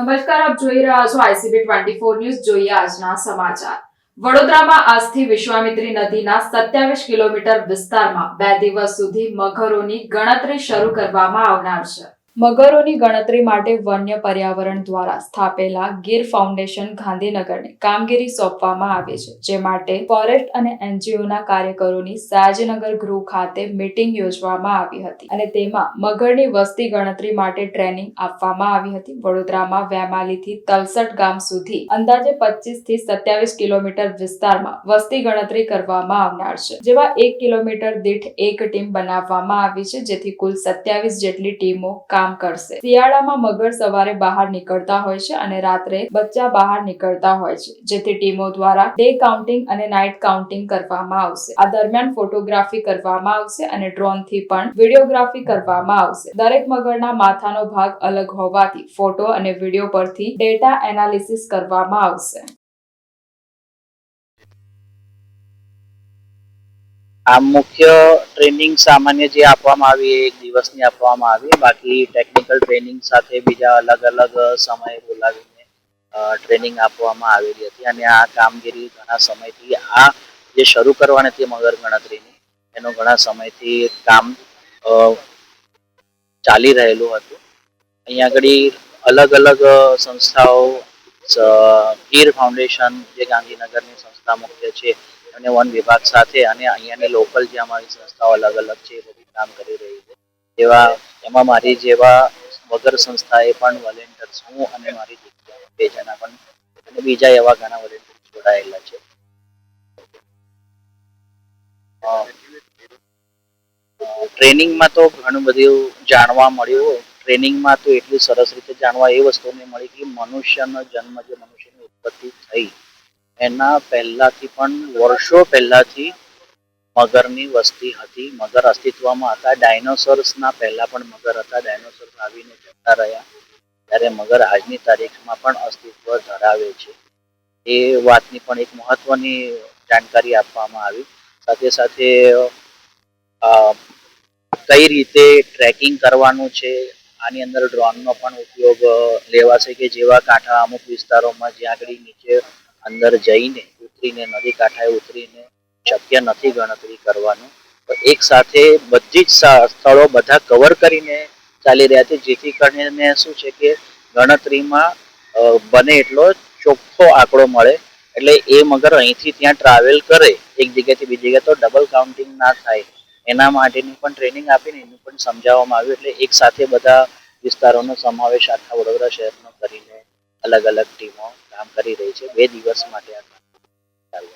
નમસ્કાર, આપ જોઈ રહ્યા છો ICB 24 ન્યૂઝ. જોઈએ આજના સમાચાર. વડોદરામાં આજથી વિશ્વામિત્રી નદીના 27 કિલોમીટર વિસ્તારમાં 2 દિવસ સુધી મગરોની ગણતરી શરૂ કરવામાં આવનાર છે. મગરોની ગણતરી માટે વન્ય પર્યાવરણ દ્વારા સ્થાપેલા ગીર ફાઉન્ડેશન ગાંધીનગરને કામગીરી સોંપવામાં આવી છે, જે માટે ફોરેસ્ટ અને NGOના કાર્યકરોની સયાજીનગર ગૃહ ખાતે મીટિંગ યોજવામાં આવી હતી અને તેમાં મગરની વસ્તી ગણતરી માટે ટ્રેનિંગ આપવામાં આવી હતી. વડોદરામાં વેમાલીથી તલસટ ગામ સુધી અંદાજે 25 થી 27 કિલોમીટર વિસ્તારમાં વસ્તી ગણતરી કરવામાં આવનાર છે, જેમાં 1 કિલોમીટર દીઠ એક ટીમ બનાવવામાં આવી છે, જેથી કુલ 27 જેટલી ટીમો કામ કરશે. શિયાળામાં મગર સવારે બહાર નીકળતા હોય છે અને રાત્રે બચ્ચા બહાર નીકળતા હોય છે, જેથી ટીમો દ્વારા ડે કાઉન્ટિંગ અને નાઇટ કાઉન્ટિંગ કરવામાં આવશે. આ દરમિયાન ફોટોગ્રાફી કરવામાં આવશે અને ડ્રોનથી પણ વિડીયોગ્રાફી કરવામાં આવશે. દરેક મગરના માથાનો ભાગ અલગ હોવાથી ફોટો અને વિડીયો પરથી ડેટા એનાલિસિસ કરવામાં આવશે. આ મુખ્ય ટ્રેનિંગ સામાન્ય જે આપવામાં આવી એક દિવસની આપવામાં આવી, બાકી ટેકનિકલ ટ્રેનિંગ સાથે બીજા અલગ અલગ સમયે બોલાવીને ટ્રેનિંગ આપવામાં આવેલી હતી અને આ કામગીરી ઘણા સમયથી આ જે શરૂ કરવાની હતી મગર ગણતરીની એનો ઘણા સમયથી કામ ચાલી રહેલું હતું. અહીંયા આગળ અલગ અલગ સંસ્થાઓ ગીર ફાઉન્ડેશન જે ગાંધીનગરની સંસ્થા મુખ્ય છે અને વન વિભાગ સાથે અને અહીંયાની લોકલ જે અમારી સંસ્થાઓ અલગ અલગ છે એ બધી કામ કરી રહી છે. એમાં મારી જેવા વગર સંસ્થાએ પણ વોલેન્ટિયર્સ હું અને મારી જગ્યાએ 2 જણા પણ અને બીજા એવા ઘણા વોલેન્ટિયર્સ જોડાયેલા છે. ટ્રેનિંગમાં તો ઘણું બધું જાણવા મળ્યું. ટ્રેનિંગમાં તો એટલી સરસ રીતે જાણવા એ વસ્તુને મળી કે મનુષ્યનો જન્મ જે મનુષ્યની ઉત્પત્તિ થઈ એના પહેલાથી પણ વર્ષો પહેલાથી મગરની વસ્તી હતી. મગર અસ્તિત્વમાં હતા. ડાયનોસોર્સના પહેલા પણ મગર હતા. ડાયનોસોર્સ આવીને જતા રહ્યા ત્યારે મગર આજની તારીખમાં પણ અસ્તિત્વ ધરાવે છે. એ વાતની પણ એક મહત્વની જાણકારી આપવામાં આવી. સાથે સાથે કઈ રીતે ટ્રેકિંગ કરવાનું છે, આની અંદર ડ્રોનનો પણ ઉપયોગ લેવાશે કે જેવા કાંઠા અમુક વિસ્તારોમાં જ્યાં આગળ નીચે અંદર જઈને ઉતરીને નદી કાંઠાએ ઉતરીને શક્ય નથી ગણતરી કરવાનું, તો એક સાથે બધી જ સ્થળો બધા કવર કરીને ચાલી રહ્યા છે, જેથી કરીને શું છે કે ગણતરીમાં બને એટલો ચોખ્ખો આંકડો મળે. એટલે એ મગર અહીંથી ત્યાં ટ્રાવેલ કરે એક જગ્યાથી બીજી જગ્યાએ તો ડબલ કાઉન્ટિંગ ના થાય એના માટેની પણ ટ્રેનિંગ આપીને એનું પણ સમજાવવામાં આવ્યું. એટલે એક સાથે બધા વિસ્તારોનો સમાવેશ આખા વડોદરા શહેરનો કરીને અલગ અલગ ટીમો કામ કરી રહી છે. 2 દિવસ માટે આ કામ ચાલુ.